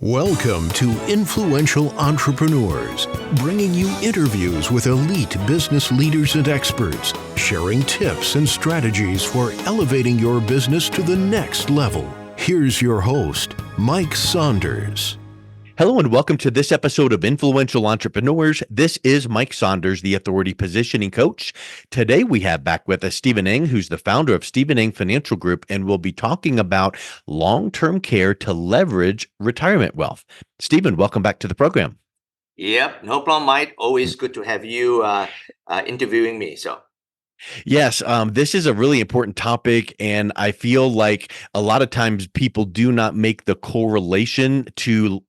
Welcome to Influential Entrepreneurs, bringing you interviews with elite business leaders and experts, sharing tips and strategies for elevating your business to the next level. Here's your host, Mike Saunders. Hello and welcome to this episode of Influential Entrepreneurs. This is Mike Saunders, the Authority Positioning Coach. Today we have back with us Stephen Ng, who's the founder of Stephen Ng Financial Group, and we'll be talking about long-term care to leverage retirement wealth. Stephen, welcome back to the program. Yep, no problem, Mike. Always good to have you interviewing me. Yes, this is a really important topic, and I feel like a lot of times people do not make the correlation to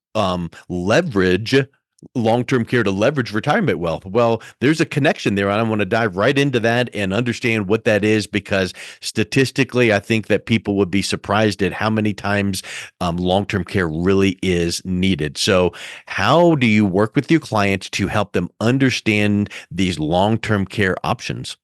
leverage long-term care to leverage retirement wealth. Well, there's a connection there, and I want to dive right into that and understand what that is, because statistically, I think that people would be surprised at how many times long-term care really is needed. So how do you work with your clients to help them understand these long-term care options?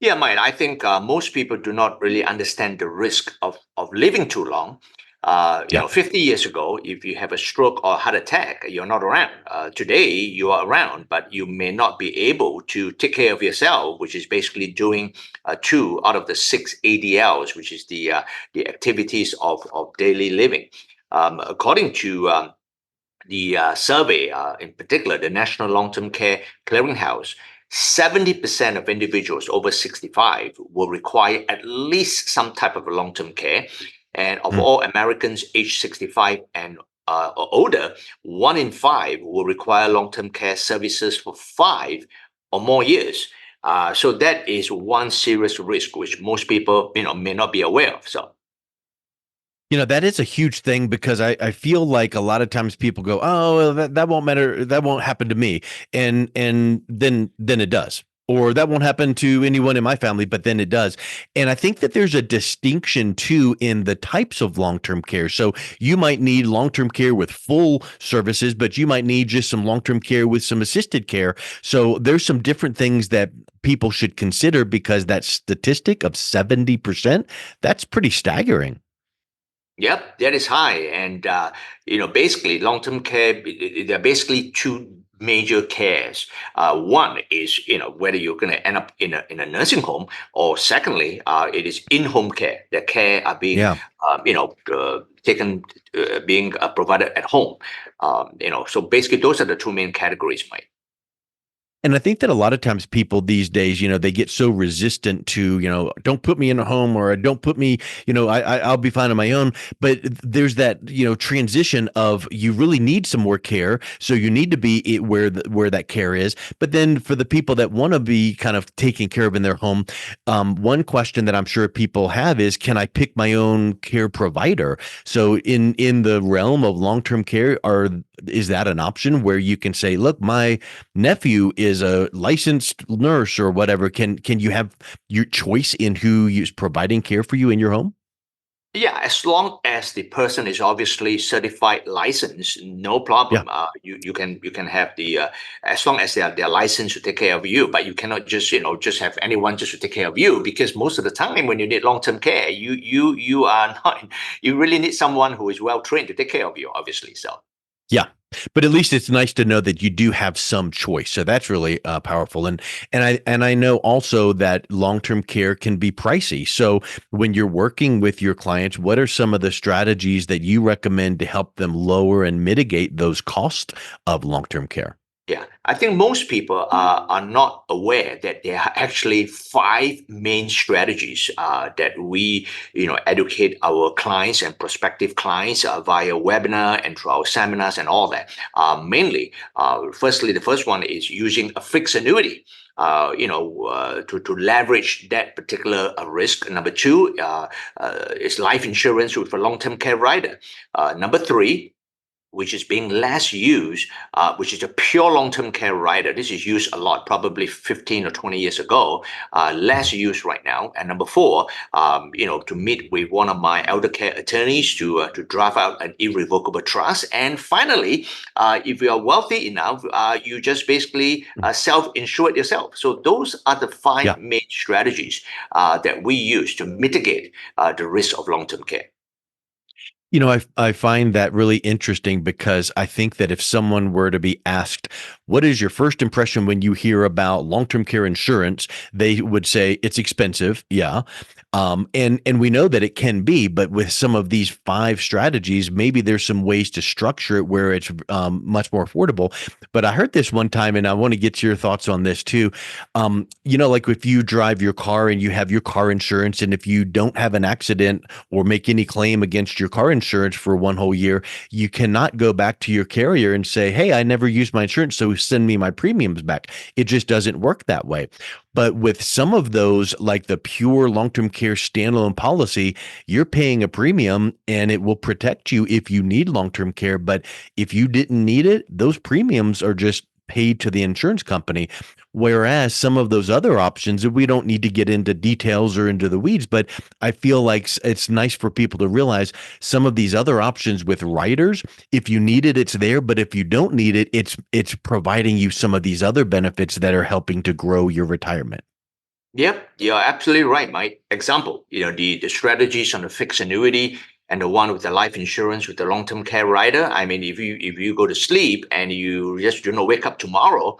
Yeah, Mike, I think most people do not really understand the risk of living too long. 50 years ago, if you have a stroke or heart attack, you're not around. Today, you are around, but you may not be able to take care of yourself, which is basically doing 2 out of the 6 ADLs, which is the activities of daily living. According to the survey, in particular, the National Long-Term Care Clearinghouse, 70% of individuals over 65 will require at least some type of long-term care. And of all Americans aged 65 and or older, 1 in 5 will require long-term care services for 5 or more years. So that is one serious risk, which most people may not be aware of. That is a huge thing, because I feel like a lot of times people go, oh, well, that won't matter. That won't happen to me. And then it does. Or that won't happen to anyone in my family, but then it does. And I think that there's a distinction too in the types of long-term care. So you might need long-term care with full services, but you might need just some long-term care with some assisted care. So there's some different things that people should consider, because that statistic of 70%, that's pretty staggering. Yep, that is high. And, basically long-term care, there are basically 2 major cares. One is, whether you're going to end up in a nursing home, or secondly, it is in-home care. The care are being, taken, being provided at home. So basically those are the 2 main categories, Mike. And I think that a lot of times people these days, they get so resistant to, don't put me in a home, or don't put me, I'll be fine on my own. But there's that, transition of, you really need some more care. So you need to be where that care is. But then for the people that want to be kind of taken care of in their home, one question that I'm sure people have is, can I pick my own care provider? So in the realm of long-term care, is that an option where you can say, look, my nephew is a licensed nurse or whatever? Can you have your choice in who is providing care for you in your home? Yeah, as long as the person is obviously certified, licensed, no problem. Yeah. You can have the as long as they're licensed to take care of you, but you cannot just have anyone just to take care of you, because most of the time when you need long-term care, you are not, you really need someone who is well trained to take care of you, obviously. Yeah. But at least it's nice to know that you do have some choice. So that's really powerful. And I know also that long-term care can be pricey. So when you're working with your clients, what are some of the strategies that you recommend to help them lower and mitigate those costs of long-term care? Yeah, I think most people are not aware that there are actually 5 main strategies that we educate our clients and prospective clients via webinar and through our seminars and all that. Mainly, firstly, the first one is using a fixed annuity. To leverage that particular risk. Number 2 is life insurance with a long-term care rider. Number 3, which is being less used, which is a pure long-term care rider. This is used a lot, probably 15 or 20 years ago, less used right now. And number 4, to meet with one of my elder care attorneys to draft out an irrevocable trust. And finally, if you are wealthy enough, you just basically self-insure it yourself. So those are the 5 main strategies that we use to mitigate the risk of long-term care. I find that really interesting because I think that if someone were to be asked, what is your first impression when you hear about long-term care insurance? They would say it's expensive. Yeah. And we know that it can be, but with some of these five strategies, maybe there's some ways to structure it where it's much more affordable. But I heard this one time, and I want to get your thoughts on this too. Like if you drive your car and you have your car insurance, and if you don't have an accident or make any claim against your car insurance for one whole year, you cannot go back to your carrier and say, hey, I never used my insurance, so send me my premiums back. It just doesn't work that way. But with some of those, like the pure long-term care standalone policy, you're paying a premium and it will protect you if you need long-term care. But if you didn't need it, those premiums are just paid to the insurance company. Whereas some of those other options, and we don't need to get into details or into the weeds, but I feel like it's nice for people to realize some of these other options with riders, if you need it, it's there. But if you don't need it, it's providing you some of these other benefits that are helping to grow your retirement. Yep, you're absolutely right, Mike. Example, the strategies on the fixed annuity and the one with the life insurance with the long-term care rider. I mean, if you go to sleep and you just do not wake up tomorrow,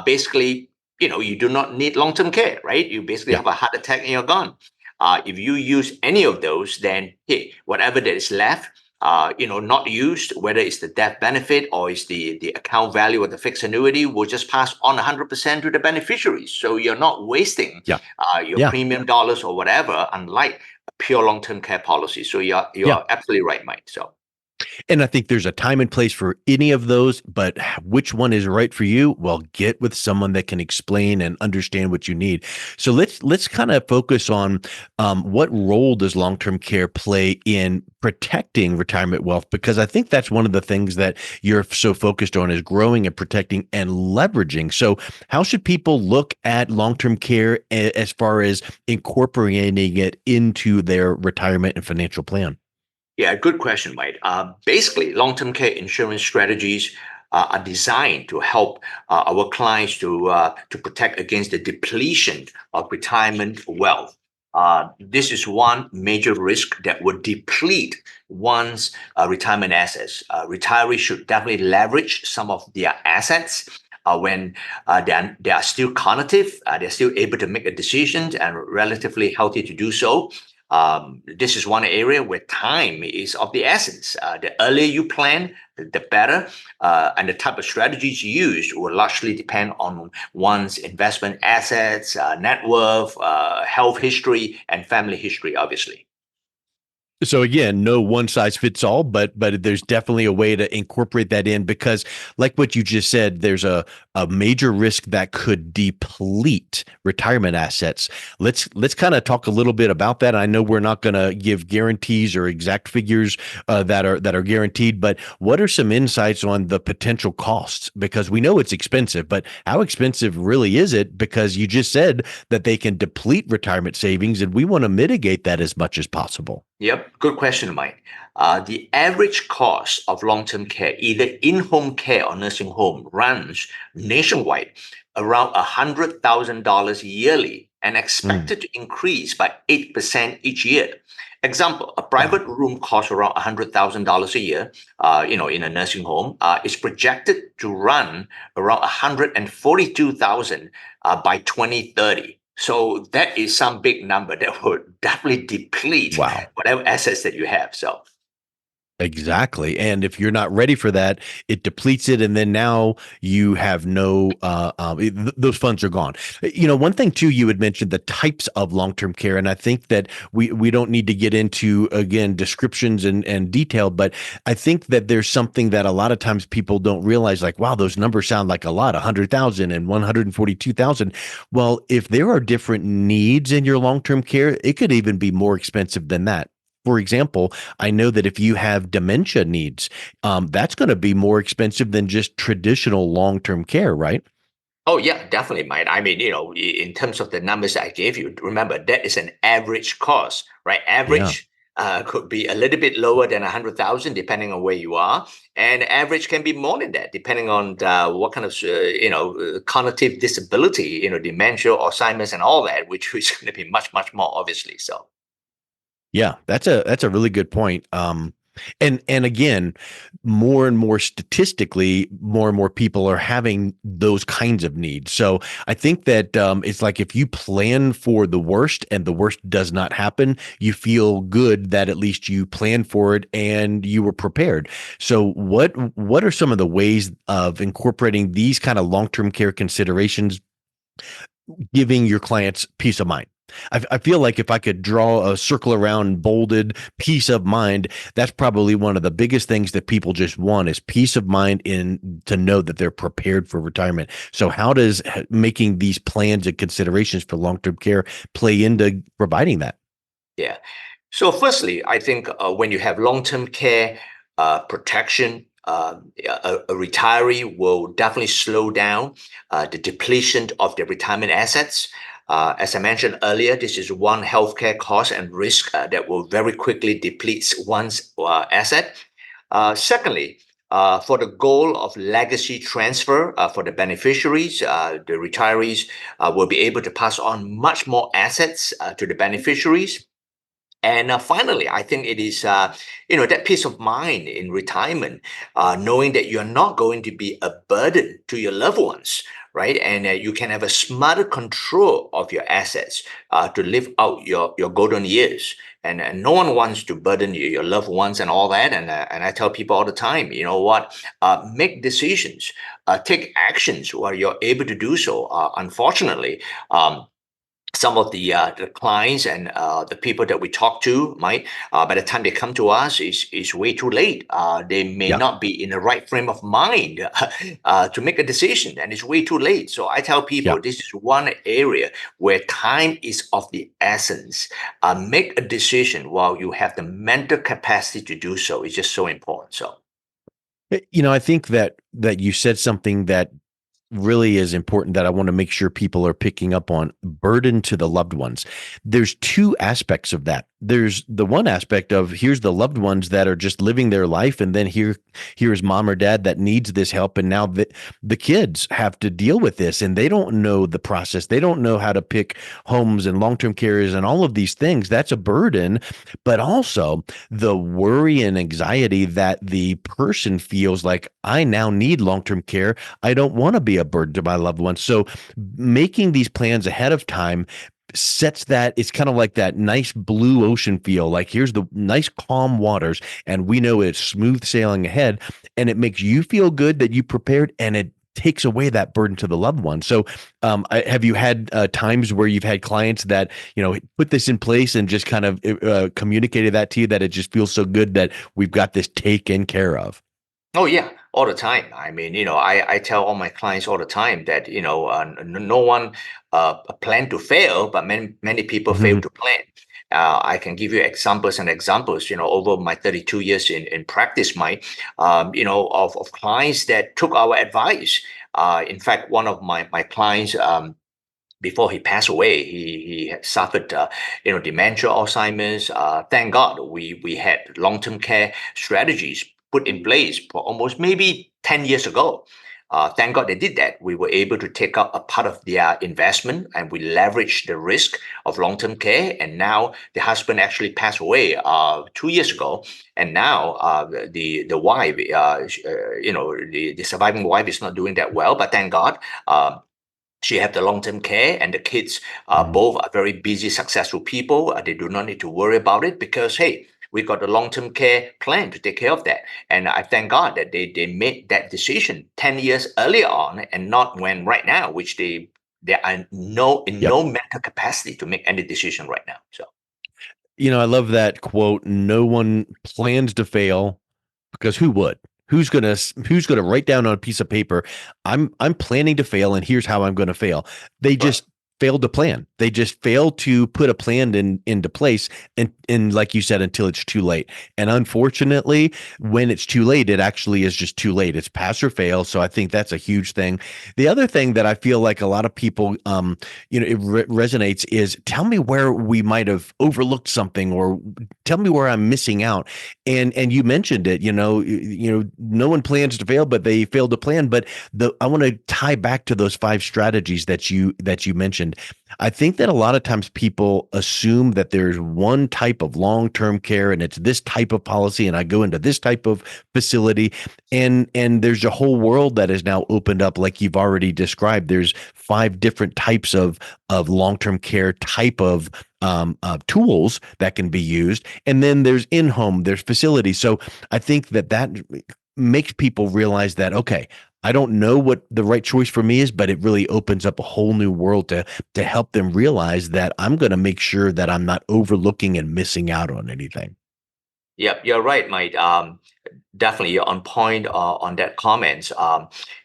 basically, you do not need long-term care, right? You basically Yeah. have a heart attack and you're gone. If you use any of those, then hey, whatever that is left, not used, whether it's the death benefit or it's the account value of the fixed annuity, will just pass on 100% to the beneficiaries. So you're not wasting Yeah. your Yeah. premium dollars or whatever, unlike a pure long-term care policy. So Yeah. you're absolutely right, Mike. So And I think there's a time and place for any of those, but which one is right for you? Well, get with someone that can explain and understand what you need. So let's kind of focus on what role does long-term care play in protecting retirement wealth? Because I think that's one of the things that you're so focused on is growing and protecting and leveraging. So how should people look at long-term care as far as incorporating it into their retirement and financial plan? yeah, good question, Mike. Basically, long-term care insurance strategies are designed to help our clients to protect against the depletion of retirement wealth. This is one major risk that would deplete one's retirement assets. Retirees should definitely leverage some of their assets when they are still cognitive, they're still able to make a decision and relatively healthy to do so. This is one area where time is of the essence. The earlier you plan, the better. And the type of strategies used will largely depend on one's investment assets, net worth, health history, and family history, obviously. So again, no one size fits all, but there's definitely a way to incorporate that in because, like what you just said, there's a major risk that could deplete retirement assets. Let's kind of talk a little bit about that. I know we're not going to give guarantees or exact figures that are guaranteed, but what are some insights on the potential costs? Because we know it's expensive, but how expensive really is it? Because you just said that they can deplete retirement savings, and we want to mitigate that as much as possible. Yep, good question, Mike. The average cost of long-term care, either in-home care or nursing home, runs nationwide around $100,000 yearly and Mm, expected to increase by 8% each year. Example, a wow. private room costs around $100,000 a year, in a nursing home, is projected to run around 142,000 by 2030. So that is some big number that would definitely deplete Wow. whatever assets that you have. So Exactly. And if you're not ready for that, it depletes it. And then now you have no, those funds are gone. One thing too, you had mentioned the types of long-term care. And I think that we don't need to get into, again, descriptions and detail, but I think that there's something that a lot of times people don't realize, like, wow, those numbers sound like a lot, 100,000 and 142,000. Well, if there are different needs in your long-term care, it could even be more expensive than that. For example, I know that if you have dementia needs, that's going to be more expensive than just traditional long-term care, right? oh yeah, definitely, Mike. I mean, in terms of the numbers I gave you, remember that is an average cost, right? Yeah. Average could be a little bit lower than 100,000, depending on where you are, and average can be more than that, depending on what kind of cognitive disability, dementia, Alzheimer's, and all that, which is going to be much more, obviously. So. Yeah, that's a really good point. And again, more and more statistically, more and more people are having those kinds of needs. So I think that it's like if you plan for the worst and the worst does not happen, you feel good that at least you planned for it and you were prepared. So what are some of the ways of incorporating these kind of long-term care considerations, giving your clients peace of mind? I feel like if I could draw a circle around bolded peace of mind, that's probably one of the biggest things that people just want is peace of mind in to know that they're prepared for retirement. So how does making these plans and considerations for long-term care play into providing that? Yeah. So firstly, I think when you have long-term care protection, a retiree will definitely slow down the depletion of their retirement assets. As I mentioned earlier, this is one healthcare cost and risk that will very quickly deplete one's asset. Secondly, for the goal of legacy transfer for the beneficiaries, the retirees will be able to pass on much more assets to the beneficiaries. And finally, I think it is, that peace of mind in retirement, knowing that you're not going to be a burden to your loved ones, right? And you can have a smarter control of your assets to live out your golden years. And no one wants to burden your loved ones and all that. And I tell people all the time, you know what? Make decisions, take actions while you're able to do so. Unfortunately, some of the clients and the people that we talk to might by the time they come to us is way too late. They may Yeah. not be in the right frame of mind to make a decision, and it's way too late. So I tell Yeah. people this is one area where time is of the essence. Make a decision while you have the mental capacity to do so. It's just so important. So I think that you said something that really is important that I want to make sure people are picking up on: burden to the loved ones. There's two aspects of that. There's the one aspect of here's the loved ones that are just living their life, and then here's mom or dad that needs this help, and now the kids have to deal with this, and they don't know the process. They don't know how to pick homes and long-term cares and all of these things. That's a burden, but also the worry and anxiety that the person feels like, I now need long-term care. I don't want to be a burden to my loved ones. So making these plans ahead of time sets that, it's kind of like that nice blue ocean feel, like here's the nice calm waters and we know it's smooth sailing ahead, and it makes you feel good that you prepared, and it takes away that burden to the loved one. So have you had times where you've had clients that put this in place and just kind of communicated that to you, that it just feels so good that we've got this taken care of? oh yeah, all the time. I mean, I tell all my clients all the time that no one plan to fail, but many people fail Mhm. to plan. I can give you examples and examples. Over my 32 years in practice, of clients that took our advice. In fact, one of my clients. Before he passed away, he had suffered, dementia, Alzheimer's. Thank God we had long-term care strategies put in place for almost maybe 10 years ago. Thank God they did that. We were able to take out a part of their investment, and we leveraged the risk of long-term care. And now the husband actually passed away 2 years ago, and now the wife, the surviving wife is not doing that well. But thank God. She have the long-term care, and the kids Mhm. both are very busy, successful people. They do not need to worry about it because, hey, we got a long-term care plan to take care of that. And I thank God that they made that decision 10 years earlier on, and not when right now, which they are in Yep. no mental capacity to make any decision right now. So I love that quote. No one plans to fail, because who would? Who's gonna write down on a piece of paper, I'm planning to fail and here's how I'm gonna fail. They right. just failed to plan. They just failed to put a plan into place, and like you said, until it's too late. And unfortunately, when it's too late, it actually is just too late. It's pass or fail. So I think that's a huge thing. The other thing that I feel like a lot of people it resonates is, tell me where we might have overlooked something, or tell me where I'm missing out. And you mentioned it, no one plans to fail, but they failed to plan. But I want to tie back to those 5 strategies that you mentioned. mentioned, I think that a lot of times people assume that there's one type of long-term care and it's this type of policy, and I go into this type of facility, and there's a whole world that is now opened up, like you've already described. There's 5 different types of long-term care type of tools that can be used, and then there's in-home, there's facilities. So I think that makes people realize that, okay, I don't know what the right choice for me is, but it really opens up a whole new world to help them realize that I'm going to make sure that I'm not overlooking and missing out on anything. Yep, you're right, Mike. Definitely, you're on point on that comment.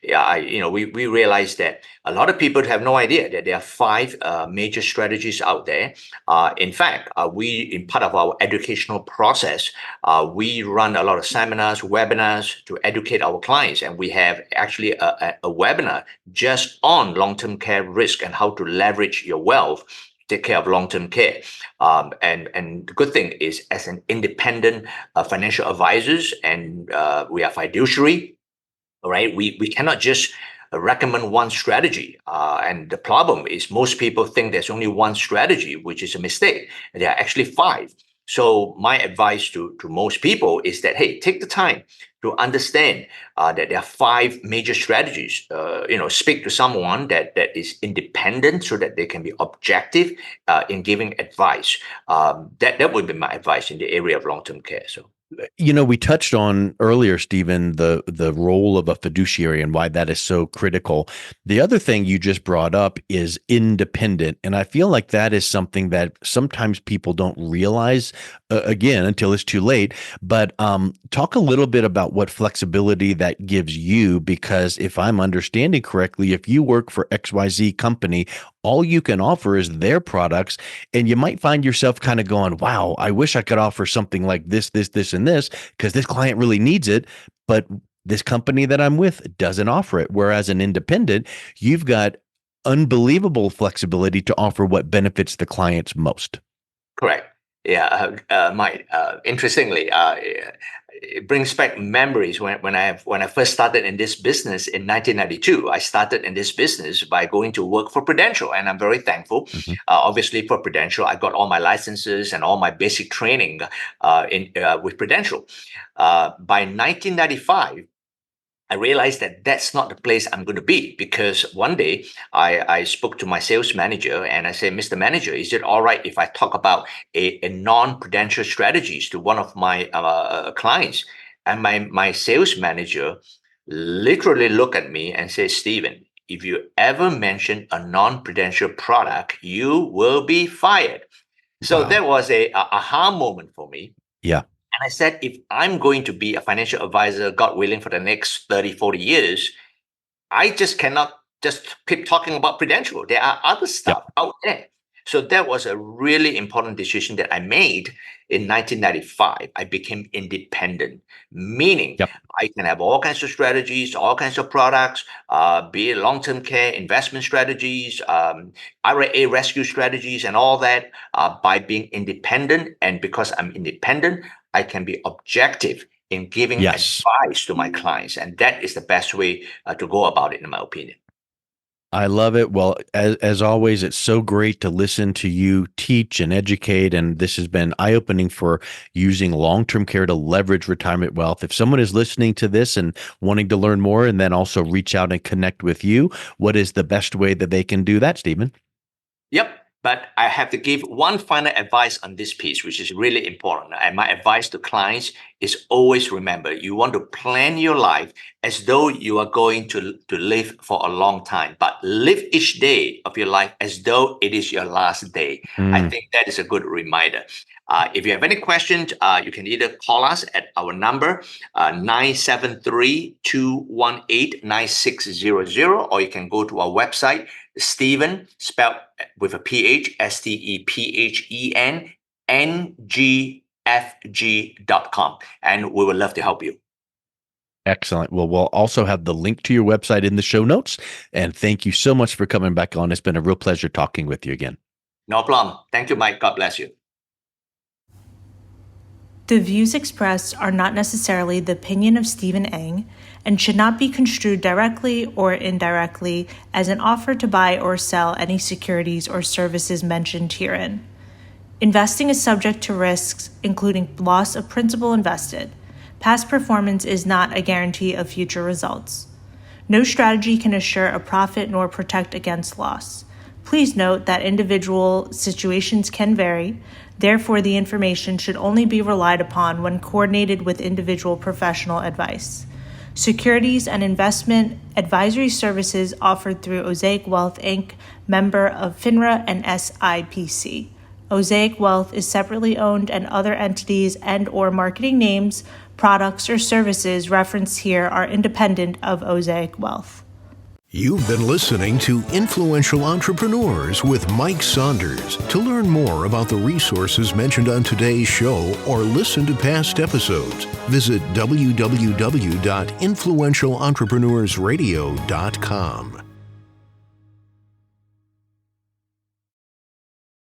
Yeah, we realize that a lot of people have no idea that there are 5 major strategies out there. In fact, in part of our educational process, we run a lot of seminars, webinars to educate our clients, and we have actually a webinar just on long-term care risk and how to leverage your wealth take care of long-term care. And the good thing is, as an independent financial advisors, and we are fiduciary, all right, we cannot just recommend one strategy. And the problem is most people think there's only one strategy, which is a mistake. There are actually 5. So my advice to most people is that, hey, take the time to understand that there are 5 major strategies. Speak to someone that is independent so that they can be objective in giving advice. That would be my advice in the area of long-term care. So. We touched on earlier, Stephen, the role of a fiduciary and why that is so critical. The other thing you just brought up is independent. And I feel like that is something that sometimes people don't realize, again, until it's too late. But talk a little bit about what flexibility that gives you, because if I'm understanding correctly, if you work for XYZ company, all you can offer is their products. And you might find yourself kind of going, wow, I wish I could offer something like this, and this, because this client really needs it. But this company that I'm with doesn't offer it. Whereas an independent, you've got unbelievable flexibility to offer what benefits the clients most. Correct. Yeah, Mike. Interestingly, it brings back memories when I first started in this business in 1992. I started in this business by going to work for Prudential, and I'm very thankful. Mm-hmm. Obviously, for Prudential, I got all my licenses and all my basic training with Prudential. By 1995. I realized that that's not the place I'm going to be, because one day I spoke to my sales manager and I said, Mr. Manager, is it all right if I talk about a non-prudential strategies to one of my clients? And my sales manager literally looked at me and said, Stephen, if you ever mention a non-prudential product, you will be fired. So Wow. that was a aha moment for me. Yeah. And I said, if I'm going to be a financial advisor, God willing, for the next 30, 40 years, I just cannot just keep talking about Prudential. There are other stuff out there. So that was a really important decision that I made in 1995. I became independent, meaning I can have all kinds of strategies, all kinds of products, be it long-term care, investment strategies, IRA rescue strategies, and all that by being independent. And because I'm independent, I can be objective in giving advice to my clients. And that is the best way to go about it, in my opinion. I love it. Well, as always, it's so great to listen to you teach and educate. And this has been eye-opening for using long-term care to leverage retirement wealth. If someone is listening to this and wanting to learn more and then also reach out and connect with you, what is the best way that they can do that, Stephen? Yep. But I have to give one final advice on this piece, which is really important. And my advice to clients is always remember, you want to plan your life as though you are going to live for a long time, but live each day of your life as though it is your last day. I think that is a good reminder. If you have any questions, you can either call us at our number, 973-218-9600, or you can go to our website, Stephen, spelled with a PH, STEPHEN, and we would love to help you. Excellent. Well, we'll also have the link to your website in the show notes. And thank you so much for coming back on. It's been a real pleasure talking with you again. No problem. Thank you, Mike. God bless you. The views expressed are not necessarily the opinion of Stephen Ang and should not be construed directly or indirectly as an offer to buy or sell any securities or services mentioned herein. Investing is subject to risks, including loss of principal invested. Past performance is not a guarantee of future results. No strategy can assure a profit nor protect against loss. Please note that individual situations can vary. Therefore, the information should only be relied upon when coordinated with individual professional advice. Securities and investment advisory services offered through Osaic Wealth, Inc., member of FINRA and SIPC. Osaic Wealth is separately owned, and other entities and/or marketing names, products, or services referenced here are independent of Osaic Wealth. You've been listening to Influential Entrepreneurs with Mike Saunders. To learn more about the resources mentioned on today's show or listen to past episodes, visit www.influentialentrepreneurssradio.com.